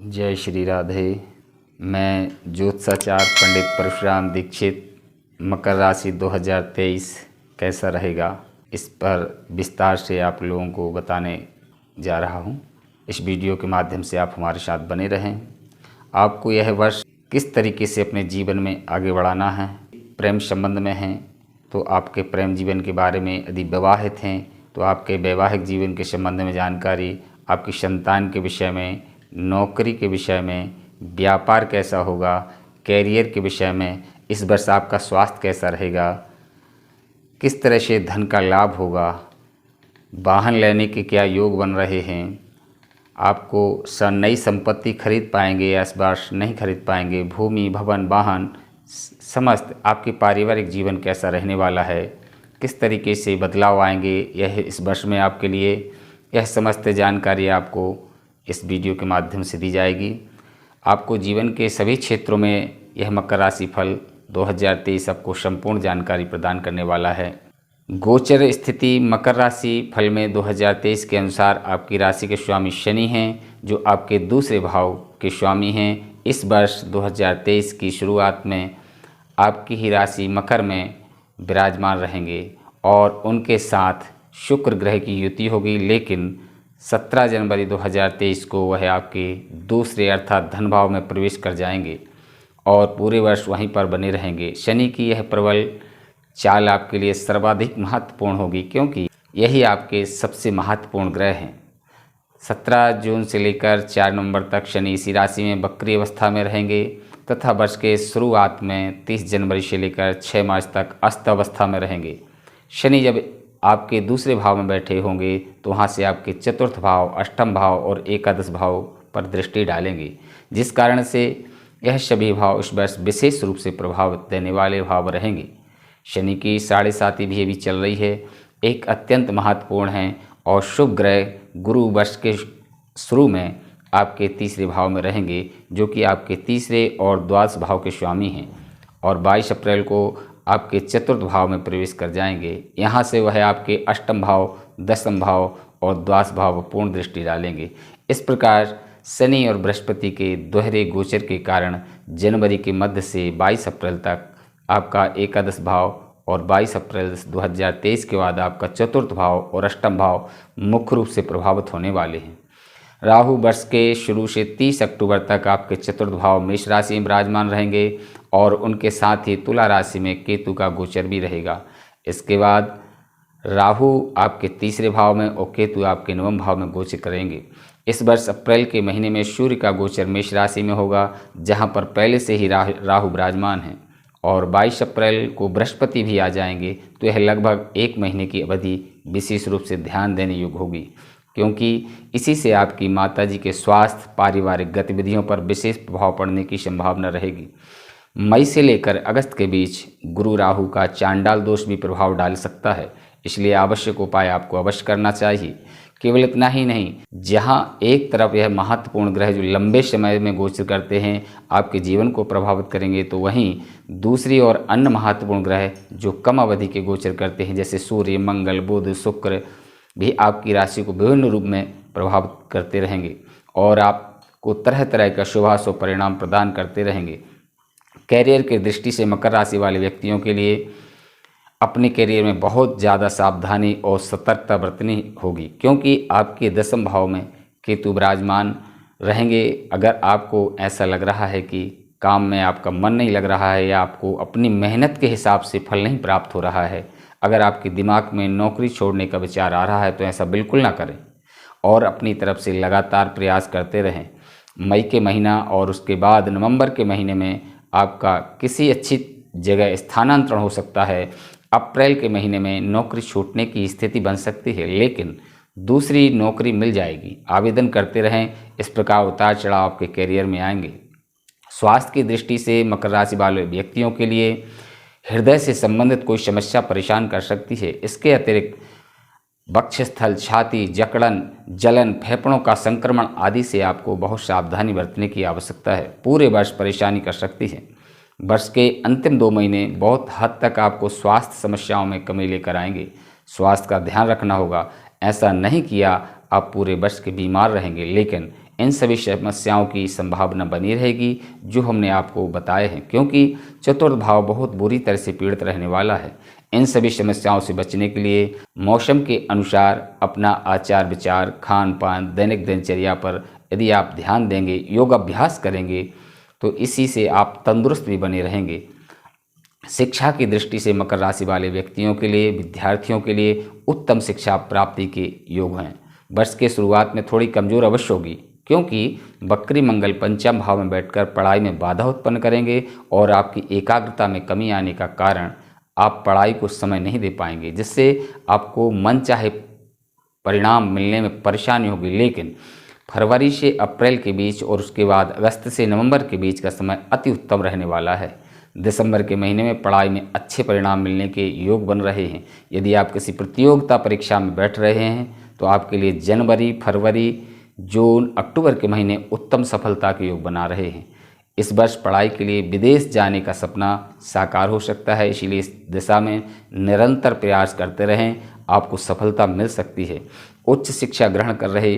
जय श्री राधे। मैं ज्योतिषाचार्य पंडित परशुराम दीक्षित। मकर राशि 2023 कैसा रहेगा, इस पर विस्तार से आप लोगों को बताने जा रहा हूं। इस वीडियो के माध्यम से आप हमारे साथ बने रहें। आपको यह वर्ष किस तरीके से अपने जीवन में आगे बढ़ाना है। प्रेम संबंध में हैं तो आपके प्रेम जीवन के बारे में, यदि विवाहित हैं तो आपके वैवाहिक जीवन के संबंध में जानकारी, आपकी संतान के विषय में, नौकरी के विषय में, व्यापार कैसा होगा, कैरियर के विषय में, इस वर्ष आपका स्वास्थ्य कैसा रहेगा, किस तरह से धन का लाभ होगा, वाहन लेने के क्या योग बन रहे हैं, आपको नई संपत्ति खरीद पाएंगे या इस वर्ष नहीं खरीद पाएंगे, भूमि, भवन, वाहन, समस्त आपके पारिवारिक जीवन कैसा रहने वाला है, किस तरीके से बदलाव आएंगे, यह इस वर्ष में आपके लिए, यह समस्त जानकारी आपको इस वीडियो के माध्यम से दी जाएगी। आपको जीवन के सभी क्षेत्रों में यह मकर राशि फल 2023 आपको संपूर्ण जानकारी प्रदान करने वाला है। गोचर स्थिति मकर राशि फल में 2023 के अनुसार आपकी राशि के स्वामी शनि हैं, जो आपके दूसरे भाव के स्वामी हैं। इस वर्ष 2023 की शुरुआत में आपकी ही राशि मकर में विराजमान रहेंगे और उनके साथ शुक्र ग्रह की युति होगी, लेकिन 17 जनवरी 2023 को वह आपके दूसरे अर्थात धन भाव में प्रवेश कर जाएंगे और पूरे वर्ष वहीं पर बने रहेंगे। शनि की यह प्रबल चाल आपके लिए सर्वाधिक महत्वपूर्ण होगी, क्योंकि यही आपके सबसे महत्वपूर्ण ग्रह हैं। 17 जून से लेकर 4 नवंबर तक शनि इसी राशि में वक्री अवस्था में रहेंगे तथा वर्ष के शुरुआत में 30 जनवरी से लेकर 6 मार्च तक अस्त अवस्था में रहेंगे। शनि जब आपके दूसरे भाव में बैठे होंगे तो वहाँ से आपके चतुर्थ भाव, अष्टम भाव और एकादश भाव पर दृष्टि डालेंगे, जिस कारण से यह सभी भाव इस वर्ष विशेष रूप से प्रभाव देने वाले भाव रहेंगे। शनि की 7.5 भी चल रही है, एक अत्यंत महत्वपूर्ण है और शुभ ग्रह गुरु वर्ष के शुरू में आपके तीसरे भाव में रहेंगे, जो कि आपके तीसरे और द्वादश भाव के स्वामी हैं और 22 अप्रैल को आपके चतुर्थ भाव में प्रवेश कर जाएंगे। यहाँ से वह आपके अष्टम भाव, दसम भाव और द्वादश भाव पर पूर्ण दृष्टि डालेंगे। इस प्रकार शनि और बृहस्पति के दोहरे गोचर के कारण जनवरी के मध्य से 22 अप्रैल तक आपका एकादश भाव और 22 अप्रैल 2023 के बाद आपका चतुर्थ भाव और अष्टम भाव मुख्य रूप से प्रभावित होने वाले हैं। राहु वर्ष के शुरू से 30 अक्टूबर तक आपके चतुर्थ भाव मेष राशि में विराजमान रहेंगे और उनके साथ ही तुला राशि में केतु का गोचर भी रहेगा। इसके बाद राहु आपके तीसरे भाव में और केतु आपके नवम भाव में गोचर करेंगे। इस वर्ष अप्रैल के महीने में सूर्य का गोचर मेष राशि में होगा, जहां पर पहले से ही राहु विराजमान है और 22 अप्रैल को बृहस्पति भी आ जाएंगे, तो यह लगभग 1 महीने की अवधि विशेष रूप से ध्यान देने योग्य होगी, क्योंकि इसी से आपकी माताजी के स्वास्थ्य, पारिवारिक गतिविधियों पर विशेष प्रभाव पड़ने की संभावना रहेगी। मई से लेकर अगस्त के बीच गुरु राहु का चांडाल दोष भी प्रभाव डाल सकता है, इसलिए आवश्यक उपाय आपको अवश्य करना चाहिए। केवल इतना ही नहीं, जहां एक तरफ यह महत्वपूर्ण ग्रह जो लंबे समय में गोचर करते हैं आपके जीवन को प्रभावित करेंगे, तो वहीं दूसरी और अन्य महत्वपूर्ण ग्रह जो कम अवधि के गोचर करते हैं, जैसे सूर्य, मंगल, बुध, शुक्र भी आपकी राशि को विभिन्न रूप में प्रभावित करते रहेंगे और आपको तरह तरह का शुभाशुभ परिणाम प्रदान करते रहेंगे। कैरियर की दृष्टि से मकर राशि वाले व्यक्तियों के लिए अपने कैरियर में बहुत ज़्यादा सावधानी और सतर्कता बरतनी होगी, क्योंकि आपके दसम भाव में केतु विराजमान रहेंगे। अगर आपको ऐसा लग रहा है कि काम में आपका मन नहीं लग रहा है या आपको अपनी मेहनत के हिसाब से फल नहीं प्राप्त हो रहा है, अगर आपके दिमाग में नौकरी छोड़ने का विचार आ रहा है, तो ऐसा बिल्कुल ना करें और अपनी तरफ से लगातार प्रयास करते रहें। मई के महीना और उसके बाद नवंबर के महीने में आपका किसी अच्छी जगह स्थानांतरण हो सकता है। अप्रैल के महीने में नौकरी छूटने की स्थिति बन सकती है, लेकिन दूसरी नौकरी मिल जाएगी। आवेदन करते रहें, इस प्रकार उतार चढ़ाव आपके कैरियर में आएंगे। स्वास्थ्य की दृष्टि से मकर राशि वाले व्यक्तियों के लिए हृदय से संबंधित कोई समस्या परेशान कर सकती है। इसके अतिरिक्त वक्षस्थल, छाती, जकड़न, जलन, फेफड़ों का संक्रमण आदि से आपको बहुत सावधानी बरतने की आवश्यकता है। पूरे वर्ष परेशानी कर सकती है। वर्ष के अंतिम 2 महीने बहुत हद तक आपको स्वास्थ्य समस्याओं में कमी लेकर आएंगे। स्वास्थ्य का ध्यान रखना होगा। ऐसा नहीं किया आप पूरे वर्ष के बीमार रहेंगे, लेकिन इन सभी समस्याओं की संभावना बनी रहेगी जो हमने आपको बताए हैं, क्योंकि चतुर्थ भाव बहुत बुरी तरह से पीड़ित रहने वाला है। इन सभी समस्याओं से बचने के लिए मौसम के अनुसार अपना आचार विचार, खान पान, दैनिक दिनचर्या पर यदि आप ध्यान देंगे, योग अभ्यास करेंगे, तो इसी से आप तंदुरुस्त भी बने रहेंगे। शिक्षा की दृष्टि से मकर राशि वाले व्यक्तियों के लिए, विद्यार्थियों के लिए उत्तम शिक्षा प्राप्ति के योग हैं। वर्ष के शुरुआत में थोड़ी कमजोर अवश्य होगी, क्योंकि वक्री मंगल पंचम भाव में बैठकर पढ़ाई में बाधा उत्पन्न करेंगे और आपकी एकाग्रता में कमी आने का कारण आप पढ़ाई को समय नहीं दे पाएंगे, जिससे आपको मनचाहे परिणाम मिलने में परेशानी होगी। लेकिन फरवरी से अप्रैल के बीच और उसके बाद अगस्त से नवंबर के बीच का समय अति उत्तम रहने वाला है। दिसंबर के महीने में पढ़ाई में अच्छे परिणाम मिलने के योग बन रहे हैं। यदि आप किसी प्रतियोगिता परीक्षा में बैठ रहे हैं तो आपके लिए जनवरी, फरवरी, जून, अक्टूबर के महीने उत्तम सफलता के योग बना रहे हैं। इस वर्ष पढ़ाई के लिए विदेश जाने का सपना साकार हो सकता है, इसीलिए इस दिशा में निरंतर प्रयास करते रहें, आपको सफलता मिल सकती है। उच्च शिक्षा ग्रहण कर रहे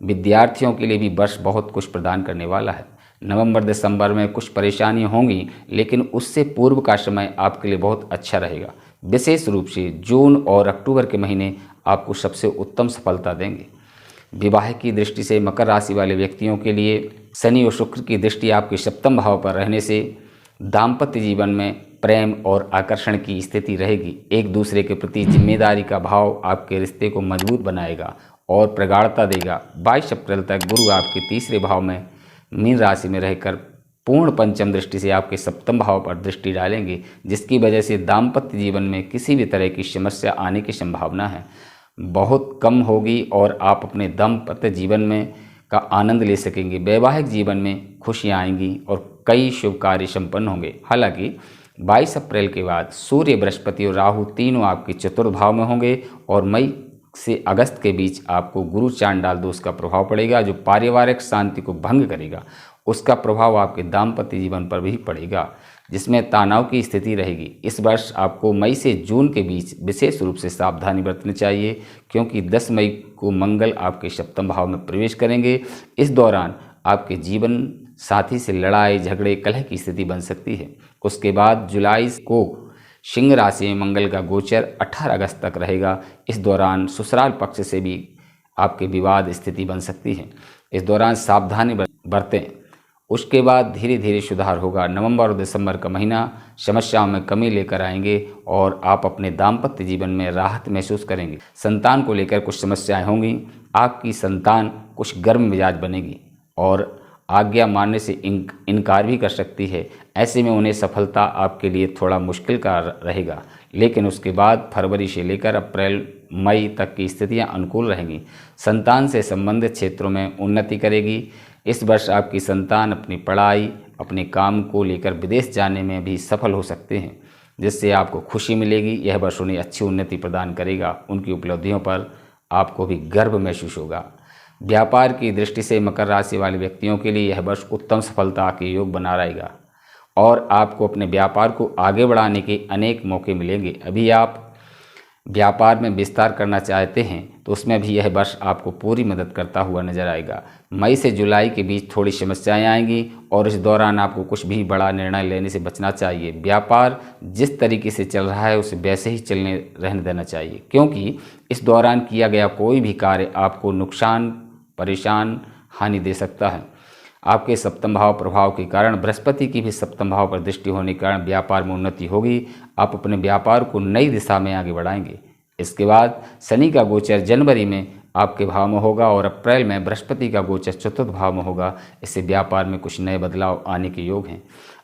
विद्यार्थियों के लिए भी वर्ष बहुत कुछ प्रदान करने वाला है। नवंबर दिसंबर में कुछ परेशानियां होंगी, लेकिन उससे पूर्व का समय आपके लिए बहुत अच्छा रहेगा। विशेष रूप से जून और अक्टूबर के महीने आपको सबसे उत्तम सफलता देंगे। विवाह की दृष्टि से मकर राशि वाले व्यक्तियों के लिए शनि और शुक्र की दृष्टि आपके सप्तम भाव पर रहने से दाम्पत्य जीवन में प्रेम और आकर्षण की स्थिति रहेगी। एक दूसरे के प्रति जिम्मेदारी का भाव आपके रिश्ते को मजबूत बनाएगा और प्रगाढ़ता देगा। 22 अप्रैल तक गुरु आपके तीसरे भाव में मीन राशि में रहकर पूर्ण पंचम दृष्टि से आपके सप्तम भाव पर दृष्टि डालेंगे, जिसकी वजह से दाम्पत्य जीवन में किसी भी तरह की समस्या आने की संभावना है बहुत कम होगी और आप अपने दाम्पत्य जीवन में का आनंद ले सकेंगे। वैवाहिक जीवन में खुशियां आएंगी और कई शुभ कार्य संपन्न होंगे। हालांकि 22 अप्रैल के बाद सूर्य, बृहस्पति और राहु तीनों आपके चतुर्थ भाव में होंगे और मई से अगस्त के बीच आपको गुरु चांडाल दोष का प्रभाव पड़ेगा, जो पारिवारिक शांति को भंग करेगा। उसका प्रभाव आपके दाम्पत्य जीवन पर भी पड़ेगा, जिसमें तनाव की स्थिति रहेगी। इस वर्ष आपको मई से जून के बीच विशेष रूप से सावधानी बरतनी चाहिए, क्योंकि 10 मई को मंगल आपके सप्तम भाव में प्रवेश करेंगे। इस दौरान आपके जीवन साथी से लड़ाई, झगड़े, कलह की स्थिति बन सकती है। उसके बाद जुलाई को सिंह राशि में मंगल का गोचर 18 अगस्त तक रहेगा। इस दौरान ससुराल पक्ष से भी आपके विवाद स्थिति बन सकती है। इस दौरान सावधानी बरतें। उसके बाद धीरे धीरे सुधार होगा। नवंबर और दिसंबर का महीना समस्याओं में कमी लेकर आएंगे और आप अपने दाम्पत्य जीवन में राहत महसूस करेंगे। संतान को लेकर कुछ समस्याएं होंगी। आपकी संतान कुछ गर्म मिजाज बनेगी और आज्ञा मानने से इनकार भी कर सकती है। ऐसे में उन्हें सफलता आपके लिए थोड़ा मुश्किल का रहेगा, लेकिन उसके बाद फरवरी से लेकर अप्रैल मई तक की स्थितियां अनुकूल रहेंगी। संतान से संबंधित क्षेत्रों में उन्नति करेगी। इस वर्ष आपकी संतान अपनी पढ़ाई, अपने काम को लेकर विदेश जाने में भी सफल हो सकते हैं, जिससे आपको खुशी मिलेगी। यह वर्ष उन्हें अच्छी उन्नति प्रदान करेगा। उनकी उपलब्धियों पर आपको भी गर्व महसूस होगा। व्यापार की दृष्टि से मकर राशि वाले व्यक्तियों के लिए यह वर्ष उत्तम सफलता के योग बना रहेगा और आपको अपने व्यापार को आगे बढ़ाने के अनेक मौके मिलेंगे। अभी आप व्यापार में विस्तार करना चाहते हैं तो उसमें भी यह वर्ष आपको पूरी मदद करता हुआ नजर आएगा। मई से जुलाई के बीच थोड़ी समस्याएं आएंगी और इस दौरान आपको कुछ भी बड़ा निर्णय लेने से बचना चाहिए। व्यापार जिस तरीके से चल रहा है उसे वैसे ही रहने देना चाहिए, क्योंकि इस दौरान किया गया कोई भी कार्य आपको नुकसान, परेशान, हानि दे सकता है। आपके सप्तम भाव प्रभाव के कारण बृहस्पति की भी सप्तम भाव पर दृष्टि होने के कारण व्यापार में उन्नति होगी। आप अपने व्यापार को नई दिशा में आगे बढ़ाएंगे। इसके बाद शनि का गोचर जनवरी में आपके भाव में होगा और अप्रैल में बृहस्पति का गोचर चतुर्थ भाव में होगा। इससे व्यापार में कुछ नए बदलाव आने के योग हैं।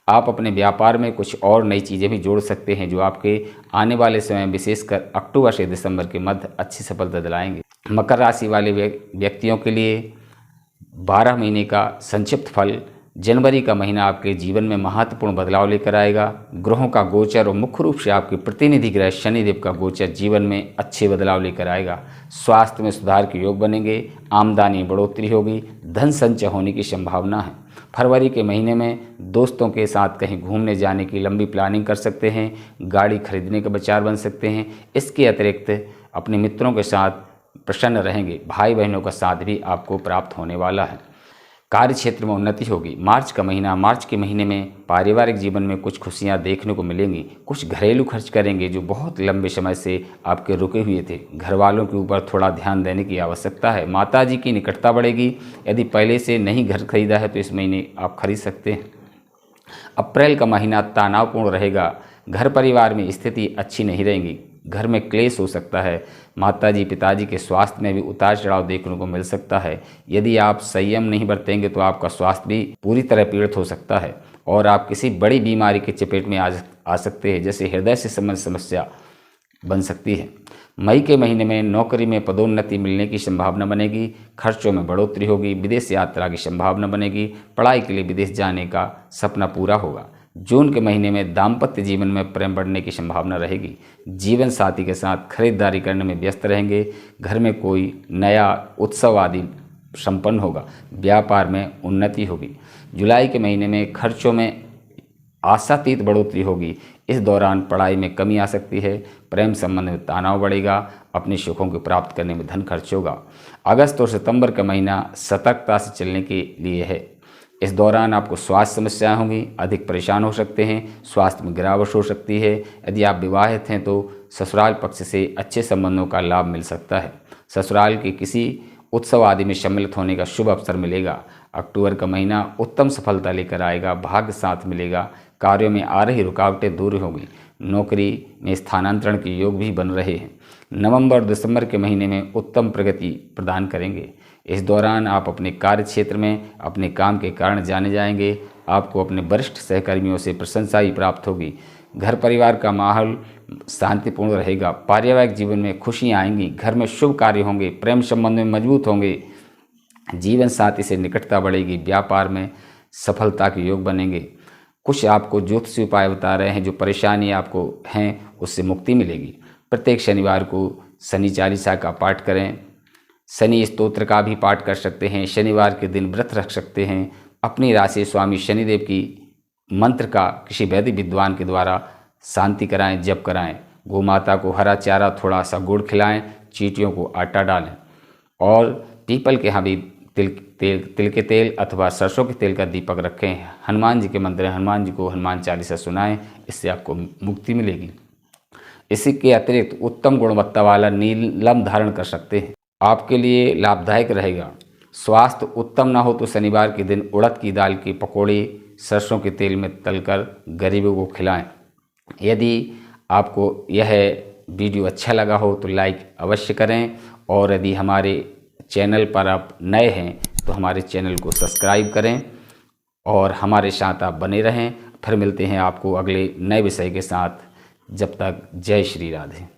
आप अपने व्यापार में कुछ और नई चीज़ें भी जोड़ सकते हैं, जो आपके आने वाले समय विशेषकर अक्टूबर से दिसंबर के मध्य अच्छी सफलता दिलाएंगे। मकर राशि वाले व्यक्तियों के लिए 12 महीने का संक्षिप्त फल। जनवरी का महीना आपके जीवन में महत्वपूर्ण बदलाव लेकर आएगा। ग्रहों का गोचर और मुख्य रूप से आपके प्रतिनिधि ग्रह शनिदेव का गोचर जीवन में अच्छे बदलाव लेकर आएगा। स्वास्थ्य में सुधार के योग बनेंगे। आमदनी बढ़ोतरी होगी। धन संचय होने की संभावना है। फरवरी के महीने में दोस्तों के साथ कहीं घूमने जाने की लंबी प्लानिंग कर सकते हैं। गाड़ी खरीदने का विचार बन सकते हैं। इसके अतिरिक्त अपने मित्रों के साथ प्रसन्न रहेंगे। भाई बहनों का साथ भी आपको प्राप्त होने वाला है। कार्य क्षेत्र में उन्नति होगी। मार्च का महीना, मार्च के महीने में पारिवारिक जीवन में कुछ खुशियां देखने को मिलेंगी। कुछ घरेलू खर्च करेंगे जो बहुत लंबे समय से आपके रुके हुए थे। घर वालों के ऊपर थोड़ा ध्यान देने की आवश्यकता है। माता जी की निकटता बढ़ेगी। यदि पहले से नहीं घर खरीदा है तो इस महीने आप खरीद सकते हैं। अप्रैल का महीना तनावपूर्ण रहेगा। घर परिवार में स्थिति अच्छी नहीं रहेगी। घर में क्लेश हो सकता है। माताजी पिताजी के स्वास्थ्य में भी उतार चढ़ाव देखने को मिल सकता है। यदि आप संयम नहीं बरतेंगे तो आपका स्वास्थ्य भी पूरी तरह पीड़ित हो सकता है और आप किसी बड़ी बीमारी के चपेट में आ सकते हैं, जैसे हृदय से संबंधित समस्या बन सकती है। मई के महीने में नौकरी में पदोन्नति मिलने की संभावना बनेगी। खर्चों में बढ़ोतरी होगी। विदेश यात्रा की संभावना बनेगी। पढ़ाई के लिए विदेश जाने का सपना पूरा होगा। जून के महीने में दाम्पत्य जीवन में प्रेम बढ़ने की संभावना रहेगी। जीवन साथी के साथ खरीदारी करने में व्यस्त रहेंगे। घर में कोई नया उत्सव आदि संपन्न होगा। व्यापार में उन्नति होगी। जुलाई के महीने में खर्चों में आशातीत बढ़ोतरी होगी। इस दौरान पढ़ाई में कमी आ सकती है। प्रेम संबंध में तनाव बढ़ेगा। अपने सुखों को प्राप्त करने में धन खर्च होगा। अगस्त और सितंबर का महीना सतर्कता से चलने के लिए है। इस दौरान आपको स्वास्थ्य समस्याएं होंगी। अधिक परेशान हो सकते हैं। स्वास्थ्य में गिरावट हो सकती है। यदि आप विवाहित हैं तो ससुराल पक्ष से अच्छे संबंधों का लाभ मिल सकता है। ससुराल के किसी उत्सव आदि में सम्मिलित होने का शुभ अवसर मिलेगा। अक्टूबर का महीना उत्तम सफलता लेकर आएगा। भाग्य साथ मिलेगा। कार्यों में आ रही रुकावटें दूर होंगी। नौकरी में स्थानांतरण के योग भी बन रहे हैं। नवंबर दिसंबर के महीने में उत्तम प्रगति प्रदान करेंगे। इस दौरान आप अपने कार्य क्षेत्र में अपने काम के कारण जाने जाएंगे। आपको अपने वरिष्ठ सहकर्मियों से प्रशंसा ही प्राप्त होगी। घर परिवार का माहौल शांतिपूर्ण रहेगा। पारिवारिक जीवन में खुशियाँ आएंगी। घर में शुभ कार्य होंगे। प्रेम संबंध में मजबूत होंगे। जीवन साथी से निकटता बढ़ेगी। व्यापार में सफलता के योग बनेंगे। कुछ आपको ज्योतिषी उपाय बता रहे हैं। जो परेशानी आपको हैं उससे मुक्ति मिलेगी। प्रत्येक शनिवार को शनि चालीसा का पाठ करें। शनि स्तोत्र का भी पाठ कर सकते हैं। शनिवार के दिन व्रत रख सकते हैं। अपनी राशि स्वामी शनिदेव की मंत्र का किसी वैदिक विद्वान के द्वारा शांति कराएं, जप कराएं। गौ माता को हरा चारा, थोड़ा सा गुड़ खिलाएं। चींटियों को आटा डालें और पीपल के यहाँ भी तिल के तेल अथवा सरसों के तेल का दीपक रखें। हनुमान जी के मंत्र, हनुमान जी को हनुमान चालीसा सुनाएं। इससे आपको मुक्ति मिलेगी। इसी के अतिरिक्त उत्तम गुणवत्ता वाला नीलम धारण कर सकते हैं। आपके लिए लाभदायक रहेगा। स्वास्थ्य उत्तम ना हो तो शनिवार के दिन उड़द की दाल की पकौड़ी सरसों के तेल में तलकर गरीबों को खिलाएं। यदि आपको यह वीडियो अच्छा लगा हो तो लाइक अवश्य करें और यदि हमारे चैनल पर आप नए हैं तो हमारे चैनल को सब्सक्राइब करें और हमारे साथ आप बने रहें। फिर मिलते हैं आपको अगले नए विषय के साथ। जब तक जय श्री राधे।